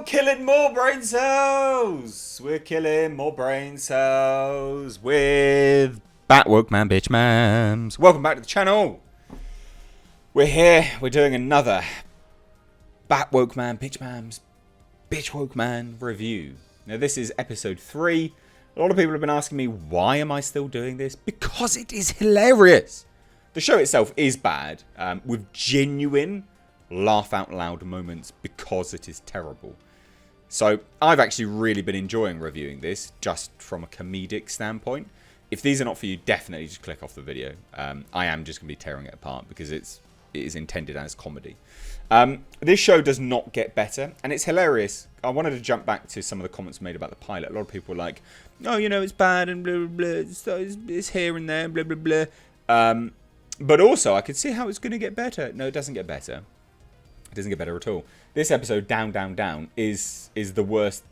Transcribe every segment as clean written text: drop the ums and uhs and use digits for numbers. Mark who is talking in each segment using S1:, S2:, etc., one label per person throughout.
S1: killing more brain cells. We're killing more brain cells with Batwoman bitch mams. Welcome back to the channel. We're here. We're doing another Batwoman bitch mams, bitch woke man review. Now this is episode 3. A lot of people have been asking me, why am I still doing this? Because it is hilarious. The show itself is bad, with genuine laugh out loud moments because it is terrible. So I've actually really been enjoying reviewing this just from a comedic standpoint. If these are not for you, definitely just click off the video. I am just going to be tearing it apart because it is intended as comedy. This show does not get better, and it's hilarious. I wanted to jump back to some of the comments made about the pilot. A lot of people were like, oh, you know, it's bad and blah, blah, blah. It's here and there, blah, blah, blah. But also, I could see how it's going to get better. No, it doesn't get better. It doesn't get better at all. This episode, Down, Down, Down, is the worst.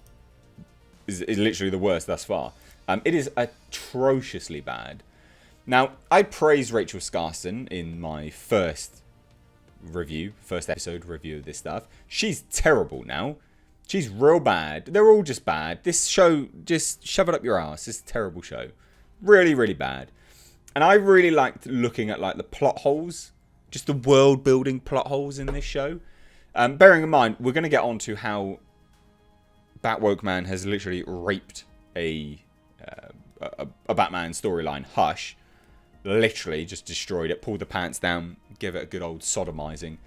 S1: Is literally the worst thus far. It is atrociously bad. Now, I praised Rachel Skarsten in my first episode review of this stuff. She's terrible now. She's real bad. They're all just bad. This show, just shove it up your ass. It's a terrible show. Really, really bad. And I really liked looking at like the plot holes. Just the world building plot holes in this show. Bearing in mind, we're going to get on to how Batwoman has literally raped a Batman storyline. Hush. Literally just destroyed it, pulled the pants down, gave it a good old sodomizing,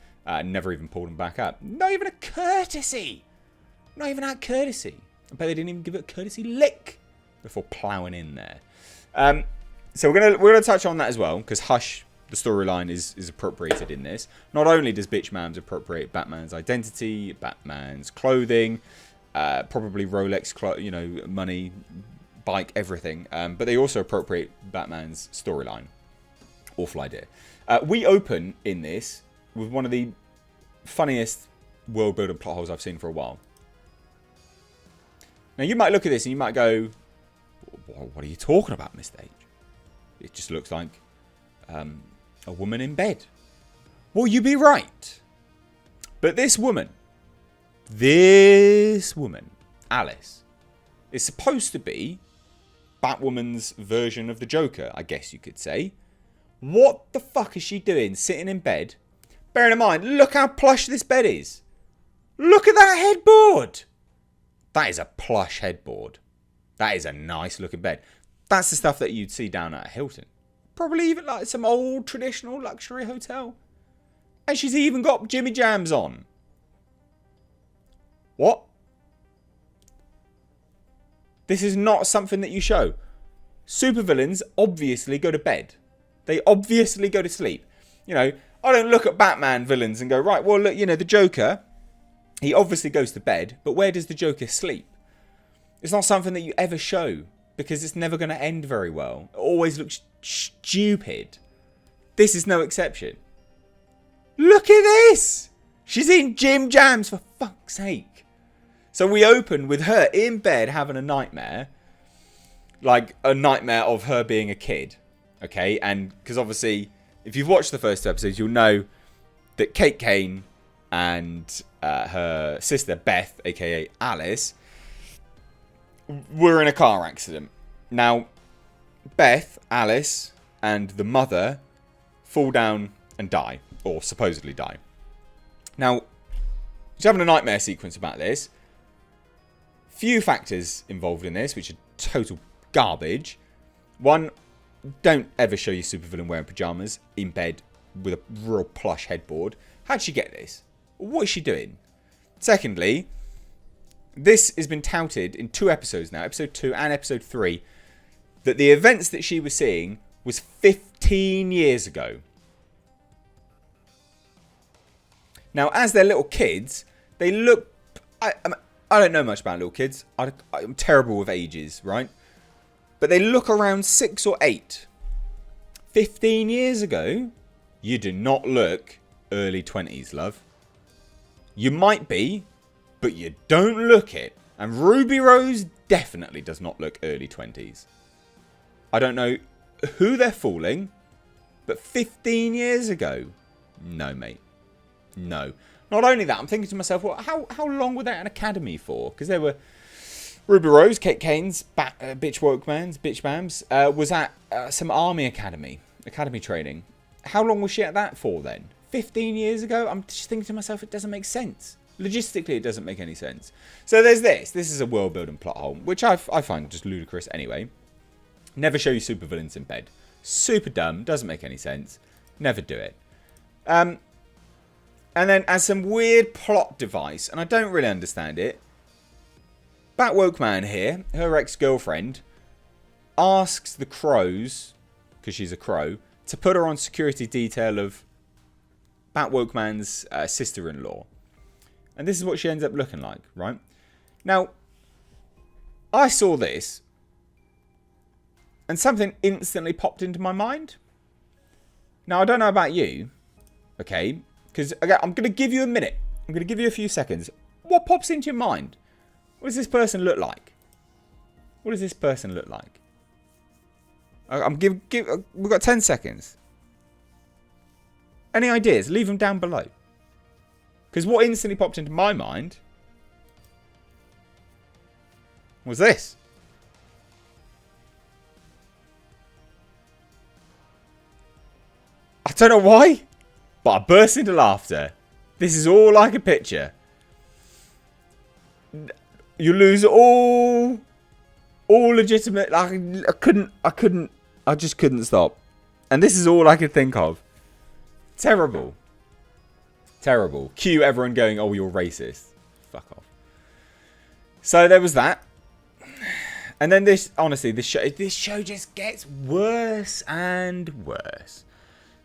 S1: never even pulled them back up. Not even a courtesy. Not even that courtesy. I bet they didn't even give it a courtesy lick before ploughing in there. So we're gonna touch on that as well, because Hush, the storyline is appropriated in this. Not only does Bitch Mams appropriate Batman's identity, Batman's clothing, probably Rolex, money, bike, everything, but they also appropriate Batman's storyline. Awful idea. We open in this with one of the funniest world building plot holes I've seen for a while. Now you might look at this and you might go, "What are you talking about, Mr. H? It just looks like a woman in bed." Well, you'd be right. But this woman, Alice, is supposed to be Batwoman's version of the Joker, I guess you could say. What the fuck is she doing sitting in bed? Bearing in mind, look how plush this bed is. Look at that headboard. That is a plush headboard. That is a nice looking bed. That's the stuff that you'd see down at a Hilton. Probably even like some old traditional luxury hotel. And she's even got Jimmy Jams on. What? This is not something that you show. Supervillains obviously go to bed. They obviously go to sleep. I don't look at Batman villains and go, right, well, look, the Joker, he obviously goes to bed, but where does the Joker sleep? It's not something that you ever show, because it's never going to end very well. It always looks stupid. This is no exception. Look at this! She's eating Jim Jams, for fuck's sake. So we open with her in bed having a nightmare. Like a nightmare of her being a kid. Okay? And because obviously, if you've watched the first 2 episodes, you'll know that Kate Kane and her sister Beth, aka Alice, were in a car accident. Now, Beth, Alice, and the mother fall down and die. Or supposedly die. Now, she's having a nightmare sequence about this. Few factors involved in this, which are total garbage. One, don't ever show your supervillain wearing pajamas in bed with a real plush headboard. How'd she get this? What is she doing? Secondly, this has been touted in 2 episodes now, episode 2 and episode 3, that the events that she was seeing was 15 years ago. Now, as they're little kids, they look... I don't know much about little kids. I'm terrible with ages, right? But they look around 6 or 8. 15 years ago, you do not look early 20s, love. You might be, but you don't look it. And Ruby Rose definitely does not look early 20s. I don't know who they're fooling, but 15 years ago? No, mate. No. Not only that, I'm thinking to myself, well, how long were they at an academy for? Because there were Ruby Rose, Kate Kane's, Bitch Wokeman's, Bitch Bams, was at some army academy training. How long was she at that for then? 15 years ago? I'm just thinking to myself, it doesn't make sense. Logistically, it doesn't make any sense. So there's this. This is a world-building plot hole, which I find just ludicrous anyway. Never show you supervillains in bed. Super dumb. Doesn't make any sense. Never do it. And then as some weird plot device, and I don't really understand it, Batwoman here, her ex-girlfriend, asks the crows, because she's a crow, to put her on security detail of Batwoman's sister-in-law. And this is what she ends up looking like, right? Now, I saw this, and something instantly popped into my mind. Now, I don't know about you, okay? Because, again, I'm going to give you a minute. I'm going to give you a few seconds. What pops into your mind? What does this person look like? What does this person look like? We've got 10 seconds. Any ideas? Leave them down below. Because what instantly popped into my mind was this. I don't know why, but I burst into laughter. This is all I could picture. You lose all legitimate. I just couldn't stop. And this is all I could think of. Terrible. Terrible. Cue everyone going, oh, you're racist. Fuck off. So there was that. And then this, honestly, this show just gets worse and worse.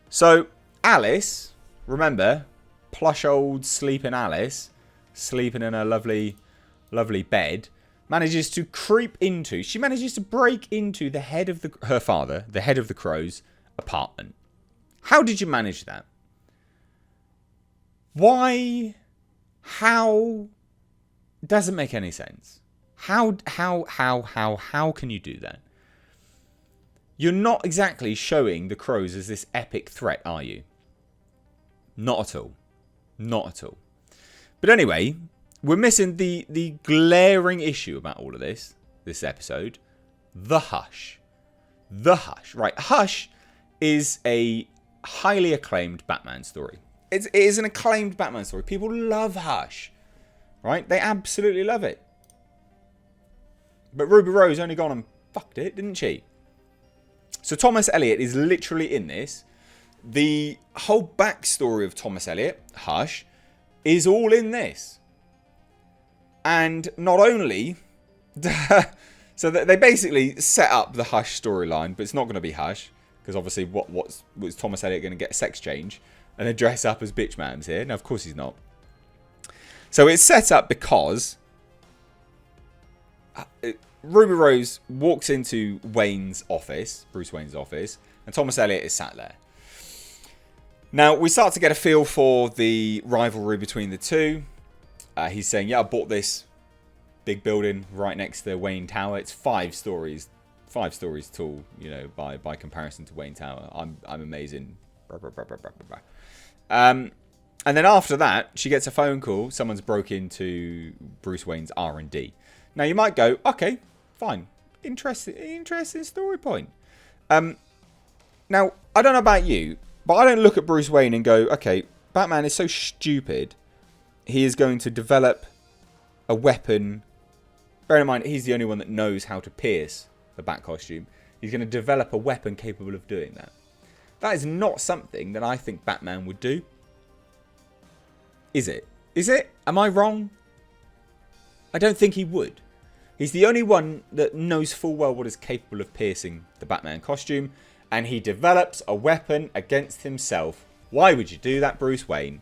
S1: So Alice, remember, plush old sleeping Alice, sleeping in her lovely bed, manages to break into the head of her father, the head of the Crow's apartment. How did you manage that? Why? How? Doesn't make any sense. How can you do that? You're not exactly showing the Crows as this epic threat, are you? Not at all. Not at all. But anyway, we're missing the glaring issue about all of this episode. The Hush. The Hush. Right, Hush is a highly acclaimed Batman story. It is an acclaimed Batman story. People love Hush. Right? They absolutely love it. But Ruby Rose only gone and fucked it, didn't she? So Thomas Elliot is literally in this. The whole backstory of Thomas Elliot, Hush, is all in this. And not only... so they basically set up the Hush storyline, but it's not going to be Hush. Because obviously, was Thomas Elliot going to get a sex change and then dress up as bitch mams here? No, of course he's not. So it's set up because Ruby Rose walks into Wayne's office, Bruce Wayne's office, and Thomas Elliot is sat there. Now, we start to get a feel for the rivalry between the two. He's saying, yeah, I bought this big building right next to Wayne Tower. It's 5 stories tall, you know, by comparison to Wayne Tower. I'm amazing. And then after that, she gets a phone call. Someone's broke into Bruce Wayne's R&D. Now, you might go, okay, fine. Interesting story point. Now, I don't know about you, but I don't look at Bruce Wayne and go, okay, Batman is so stupid. He is going to develop a weapon. Bear in mind, he's the only one that knows how to pierce the Bat costume. He's going to develop a weapon capable of doing that. That is not something that I think Batman would do. Is it? Is it? Am I wrong? I don't think he would. He's the only one that knows full well what is capable of piercing the Batman costume, and he develops a weapon against himself. Why would you do that, Bruce Wayne?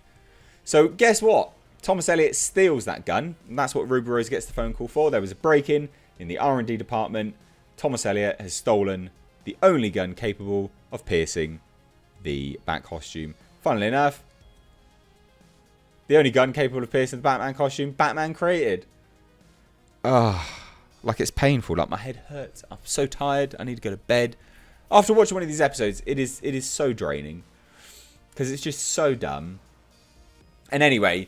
S1: So guess what? Thomas Elliot steals that gun, and that's what Ruby Rose gets the phone call for. There was a break-in in the R&D department. Thomas Elliot has stolen the only gun capable of piercing the Bat costume. Funnily enough, the only gun capable of piercing the Batman costume, Batman created. Like it's painful. Like my head hurts. I'm so tired. I need to go to bed. After watching one of these episodes, it is so draining. Because it's just so dumb. And anyway,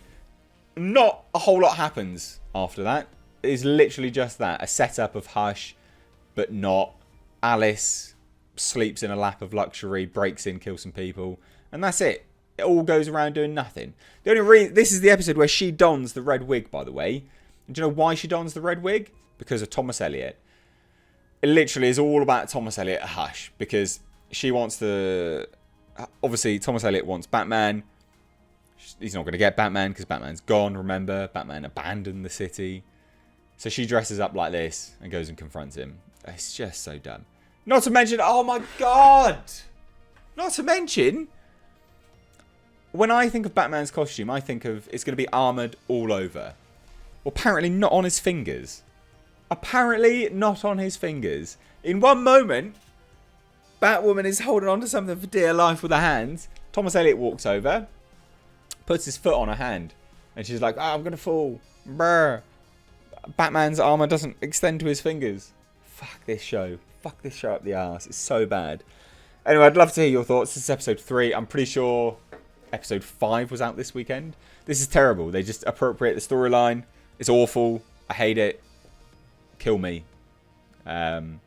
S1: not a whole lot happens after that. It is literally just that. A setup of Hush, but not. Alice sleeps in a lap of luxury, breaks in, kills some people. And that's it. It all goes around doing nothing. The only reason, this is the episode where she dons the red wig, by the way. And do you know why she dons the red wig? Because of Thomas Elliot. It literally is all about Thomas Elliot at Hush. Because she wants the... Obviously, Thomas Elliot wants Batman. He's not going to get Batman because Batman's gone, remember? Batman abandoned the city. So she dresses up like this and goes and confronts him. It's just so dumb. Not to mention, oh my god! Not to mention... When I think of Batman's costume, I think of it's going to be armoured all over. Well, apparently not on his fingers. Apparently not on his fingers. In one moment, Batwoman is holding on to something for dear life with her hands. Thomas Elliot walks over, puts his foot on her hand, and she's like, oh, I'm going to fall. Brr. Batman's armour doesn't extend to his fingers. Fuck this show. Fuck this show up the arse. It's so bad. Anyway, I'd love to hear your thoughts. This is episode 3. I'm pretty sure... Episode 5 was out this weekend. This is terrible. They just appropriate the storyline. It's awful. I hate it. Kill me. But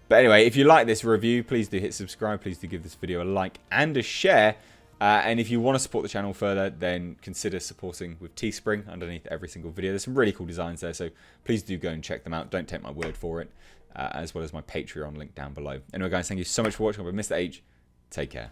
S1: anyway, if you like this review, please do hit subscribe. Please do give this video a like and a share. And if you want to support the channel further, then consider supporting with Teespring underneath every single video. There's some really cool designs there, so please do go and check them out. Don't take my word for it. As well as my Patreon link down below. Anyway, guys, thank you so much for watching. I've been Mr. H. Take care.